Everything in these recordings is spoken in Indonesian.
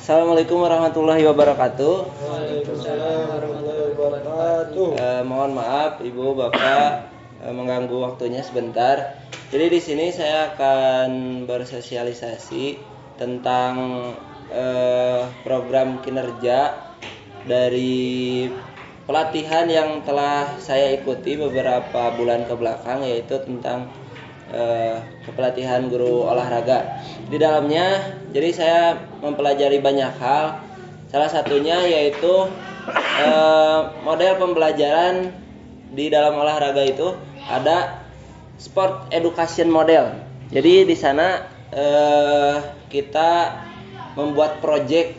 Assalamualaikum warahmatullahi wabarakatuh. Waalaikumsalam warahmatullahi wabarakatuh. Mohon maaf Ibu Bapak mengganggu waktunya sebentar. Jadi di sini saya akan bersosialisasi tentang program kinerja dari pelatihan yang telah saya ikuti beberapa bulan ke belakang, yaitu tentang kepelatihan guru olahraga. Di dalamnya jadi saya mempelajari banyak hal. Salah satunya yaitu model pembelajaran di dalam olahraga itu ada sport education model. Jadi di sana kita membuat project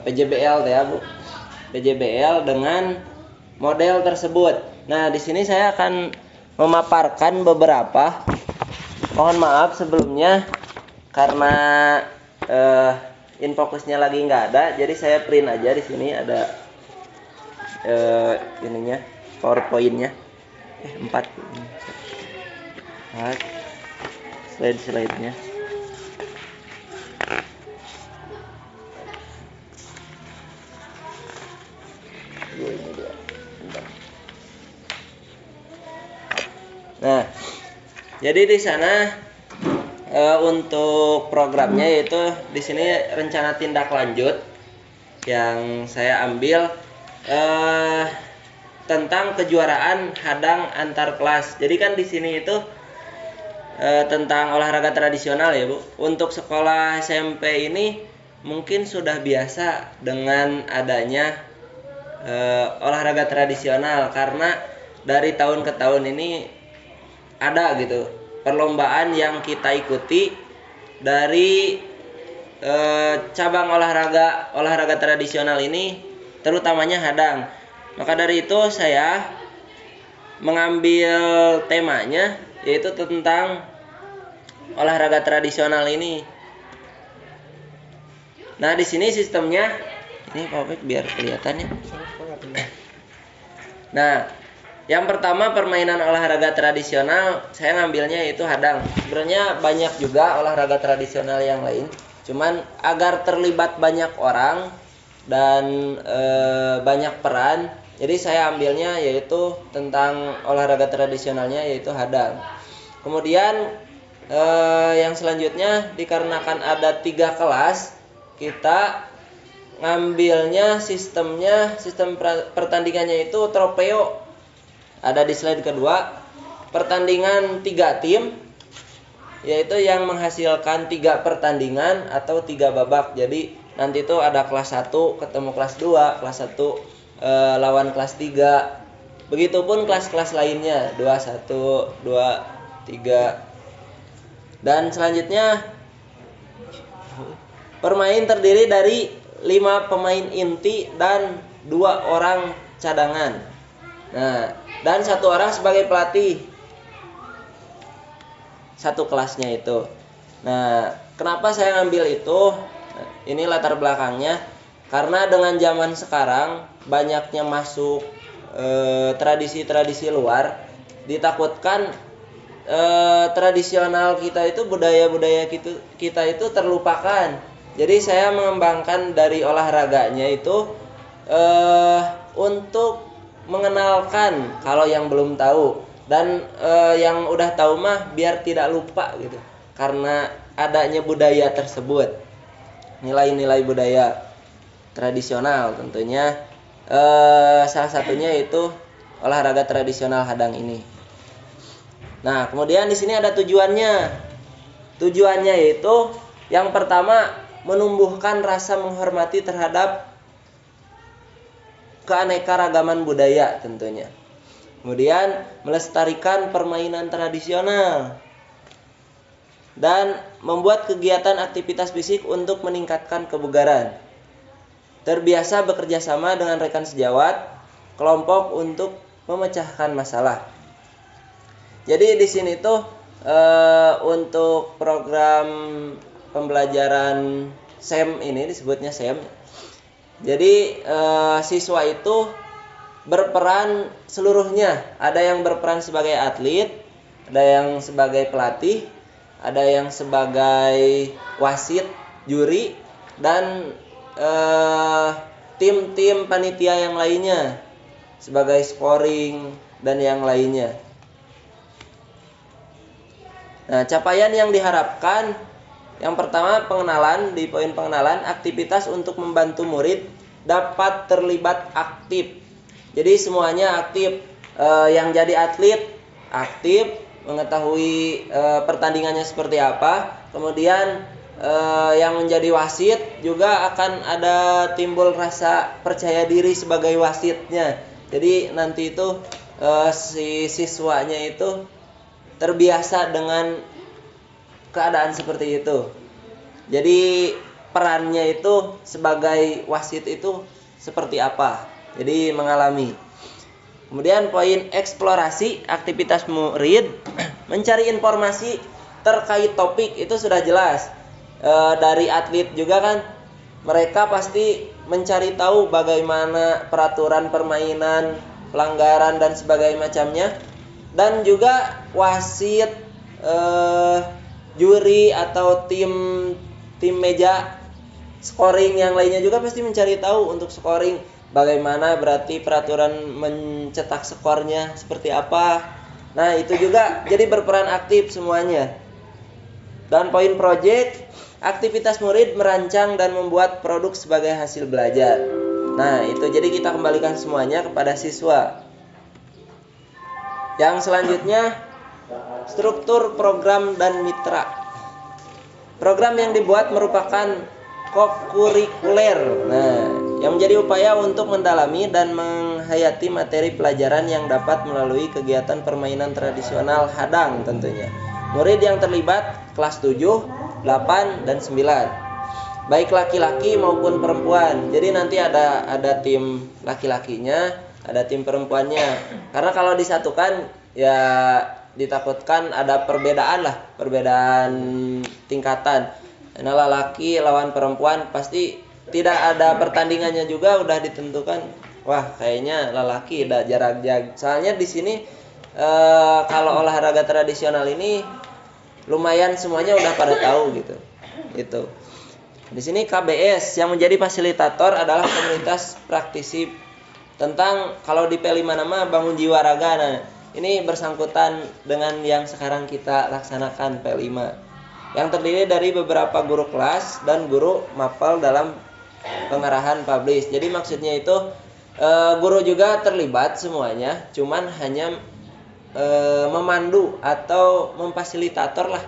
PJBL ya Bu. PJBL dengan model tersebut. Nah, di sini saya akan memaparkan beberapa. Mohon maaf sebelumnya karena infokusnya lagi nggak ada, jadi saya print aja. Di sini ada ininya, PowerPoint-nya 4 slide-nya. Nah, jadi di sana untuk programnya yaitu di sini rencana tindak lanjut yang saya ambil tentang kejuaraan hadang antar kelas. Jadi kan di sini itu tentang olahraga tradisional ya Bu. Untuk sekolah SMP ini mungkin sudah biasa dengan adanya olahraga tradisional, karena dari tahun ke tahun ini ada gitu perlombaan yang kita ikuti dari cabang olahraga tradisional ini, terutamanya hadang. Maka dari itu saya mengambil temanya yaitu tentang olahraga tradisional ini. Nah, di sini sistemnya ini Pak biar kelihatan ya. Nah, yang pertama permainan olahraga tradisional saya ngambilnya itu hadang. Sebenarnya banyak juga olahraga tradisional yang lain, cuman agar terlibat banyak orang dan banyak peran, jadi saya ambilnya yaitu tentang olahraga tradisionalnya yaitu hadang. Kemudian yang selanjutnya dikarenakan ada 3 kelas, kita ngambilnya sistem pertandingannya itu tropeo. Ada di slide kedua, pertandingan 3 tim, yaitu yang menghasilkan 3 pertandingan atau 3 babak. Jadi nanti itu ada kelas 1 ketemu kelas 2, kelas 1 lawan kelas 3. Begitupun kelas-kelas lainnya, 2, 1, 2, 3. Dan selanjutnya permain terdiri dari 5 pemain inti dan 2 orang cadangan. Nah, dan 1 orang sebagai pelatih. 1 kelasnya itu. Nah, kenapa saya ngambil itu? Ini latar belakangnya. Karena dengan zaman sekarang banyaknya masuk tradisi-tradisi luar, ditakutkan tradisional kita itu, budaya-budaya kita itu terlupakan. Jadi saya mengembangkan dari olahraganya itu untuk mengenalkan kalau yang belum tahu, dan yang udah tahu mah biar tidak lupa gitu, karena adanya budaya tersebut, nilai-nilai budaya tradisional tentunya. Salah satunya itu olahraga tradisional hadang ini. Nah, kemudian di sini ada tujuannya. Tujuannya yaitu yang pertama menumbuhkan rasa menghormati terhadap keanekaragaman budaya tentunya. Kemudian melestarikan permainan tradisional dan membuat kegiatan aktivitas fisik untuk meningkatkan kebugaran. Terbiasa bekerja sama dengan rekan sejawat, kelompok untuk memecahkan masalah. Jadi di sini tuh untuk program pembelajaran SEM ini disebutnya SEM. Jadi siswa itu berperan seluruhnya. Ada yang berperan sebagai atlet, ada yang sebagai pelatih, ada yang sebagai wasit, juri, dan tim-tim panitia yang lainnya sebagai scoring dan yang lainnya. Nah, capaian yang diharapkan yang pertama pengenalan, di poin pengenalan, aktivitas untuk membantu murid dapat terlibat aktif. Jadi semuanya aktif, yang jadi atlet aktif, mengetahui pertandingannya seperti apa. Kemudian yang menjadi wasit juga akan ada timbul rasa percaya diri sebagai wasitnya. Jadi nanti itu si siswanya itu terbiasa dengan keadaan seperti itu. Jadi perannya itu sebagai wasit itu seperti apa? Jadi mengalami. Kemudian poin eksplorasi, aktivitas murid mencari informasi terkait topik itu sudah jelas. Dari atlet juga kan, mereka pasti mencari tahu bagaimana peraturan permainan, pelanggaran dan sebagainya macamnya. Dan juga wasit, juri atau tim meja scoring yang lainnya juga pasti mencari tahu untuk scoring bagaimana, berarti peraturan mencetak skornya seperti apa. Nah, itu juga jadi berperan aktif semuanya. Dan poin project, aktivitas murid merancang dan membuat produk sebagai hasil belajar. Nah, itu jadi kita kembalikan semuanya kepada siswa. Yang selanjutnya, struktur program dan mitra. Program yang dibuat merupakan kokurikuler. Nah, yang menjadi upaya untuk mendalami dan menghayati materi pelajaran yang dapat melalui kegiatan permainan tradisional hadang tentunya. Murid yang terlibat kelas 7, 8, dan 9. Baik laki-laki maupun perempuan. Jadi nanti ada tim laki-lakinya, ada tim perempuannya. Karena kalau disatukan ya ditakutkan ada perbedaan tingkatan. Karena laki lawan perempuan pasti tidak ada pertandingannya juga udah ditentukan. Wah, kayaknya lelaki ada jarak jauh. Soalnya di sini kalau olahraga tradisional ini lumayan semuanya udah pada tahu gitu. Itu. Di sini KBS yang menjadi fasilitator adalah komunitas praktisi tentang, kalau di P5 nama bangun jiwa raga. Nah, ini bersangkutan dengan yang sekarang kita laksanakan P5. Yang terdiri dari beberapa guru kelas dan guru mapel dalam pengarahan publish. Jadi maksudnya itu guru juga terlibat semuanya, cuman hanya memandu atau memfasilitator lah.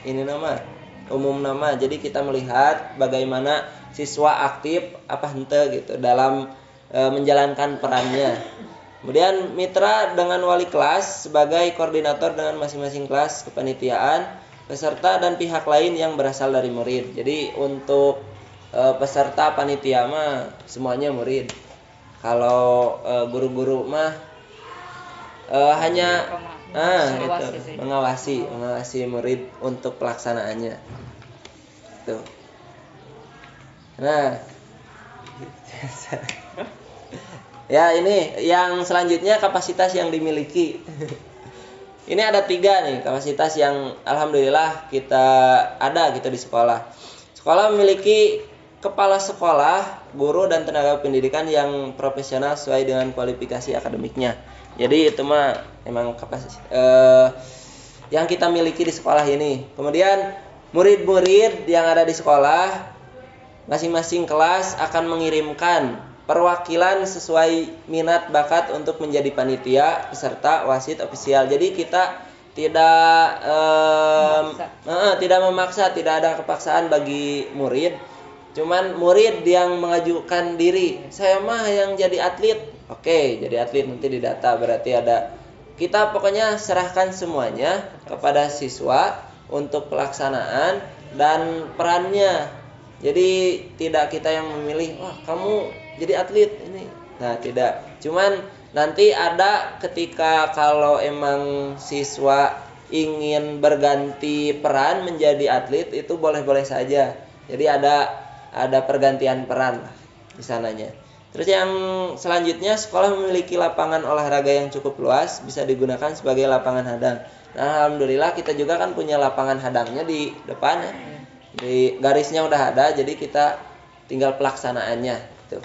Ini nama umum nama. Jadi kita melihat bagaimana siswa aktif apa hente gitu dalam menjalankan perannya. Kemudian mitra dengan wali kelas sebagai koordinator dengan masing-masing kelas kepanitiaan, peserta dan pihak lain yang berasal dari murid. Jadi untuk peserta panitia mah semuanya murid. Kalau guru-guru mah hanya mengawasi murid untuk pelaksanaannya. Tuh. Nah, ya ini yang selanjutnya kapasitas yang dimiliki. Ini ada 3 nih kapasitas yang alhamdulillah kita ada gitu di sekolah. Sekolah memiliki kepala sekolah, guru dan tenaga pendidikan yang profesional sesuai dengan kualifikasi akademiknya. Jadi itu mah emang kapasitas yang kita miliki di sekolah ini. Kemudian murid-murid yang ada di sekolah, masing-masing kelas akan mengirimkan perwakilan sesuai minat bakat untuk menjadi panitia, peserta, wasit, ofisial. Jadi kita tidak memaksa, tidak ada kepaksaan bagi murid. Cuman murid yang mengajukan diri, saya mah yang jadi atlet. Oke, jadi atlet nanti didata, berarti ada. Kita pokoknya serahkan semuanya kepada siswa untuk pelaksanaan dan perannya. Jadi tidak kita yang memilih, wah kamu jadi atlet ini. Nah, tidak. Cuman nanti ada ketika kalau emang siswa ingin berganti peran menjadi atlet itu boleh-boleh saja. Jadi ada pergantian peran di sananya. Terus yang selanjutnya, sekolah memiliki lapangan olahraga yang cukup luas, bisa digunakan sebagai lapangan hadang. Nah, alhamdulillah kita juga kan punya lapangan hadangnya di depan ya. Di garisnya udah ada, jadi kita tinggal pelaksanaannya gitu.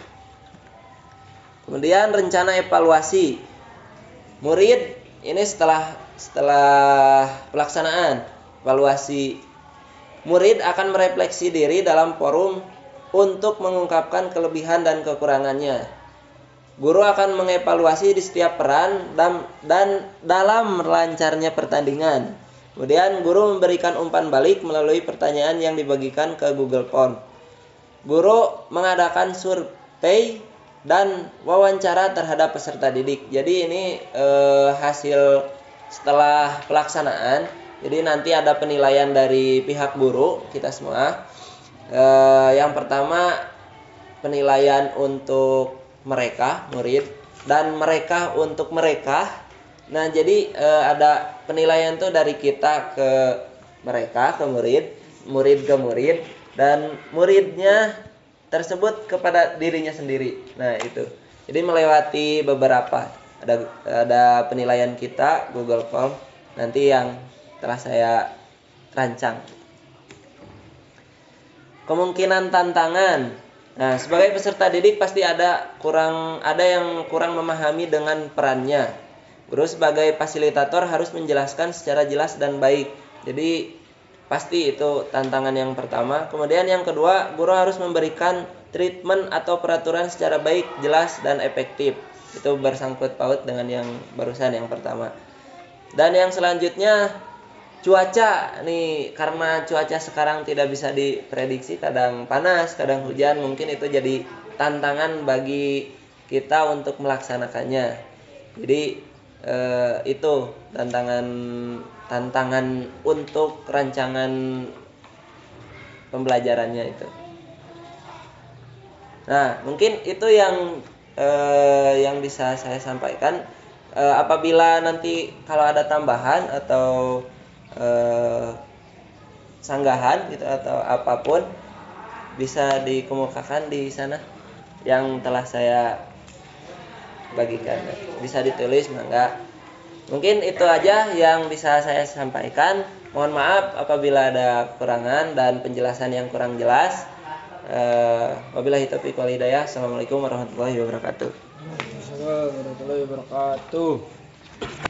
Kemudian rencana evaluasi. Murid ini setelah pelaksanaan evaluasi, murid akan merefleksi diri dalam forum untuk mengungkapkan kelebihan dan kekurangannya. Guru akan mengevaluasi di setiap peran dan dalam lancarnya pertandingan. Kemudian guru memberikan umpan balik melalui pertanyaan yang dibagikan ke Google Form. Guru mengadakan survei dan wawancara terhadap peserta didik. Jadi ini hasil setelah pelaksanaan. Jadi nanti ada penilaian dari pihak guru kita semua. Yang pertama penilaian untuk mereka murid dan mereka untuk mereka. Nah jadi ada penilaian tuh dari kita ke mereka, ke murid, murid ke murid, dan muridnya tersebut kepada dirinya sendiri. Nah itu. Jadi melewati beberapa ada penilaian kita Google Form nanti yang telah saya rancang. Kemungkinan tantangan. Nah, sebagai peserta didik pasti ada yang kurang memahami dengan perannya. Guru sebagai fasilitator harus menjelaskan secara jelas dan baik. Jadi pasti itu tantangan yang pertama. Kemudian yang kedua, guru harus memberikan treatment atau peraturan secara baik, jelas dan efektif. Itu bersangkut paut dengan yang barusan yang pertama. Dan yang selanjutnya cuaca nih, karena cuaca sekarang tidak bisa diprediksi, kadang panas, kadang hujan, mungkin itu jadi tantangan bagi kita untuk melaksanakannya. Jadi itu tantangan untuk rancangan pembelajarannya itu. Nah, mungkin itu yang bisa saya sampaikan. Apabila nanti kalau ada tambahan atau sanggahan gitu atau apapun bisa dikemukakan di sana yang telah saya bagikan, bisa ditulis mangga. Mungkin itu aja yang bisa saya sampaikan. Mohon maaf apabila ada kekurangan dan penjelasan yang kurang jelas. Wabillahi taufiq wal hidayah. Assalamualaikum warahmatullahi wabarakatuh. Assalamualaikum warahmatullahi wabarakatuh.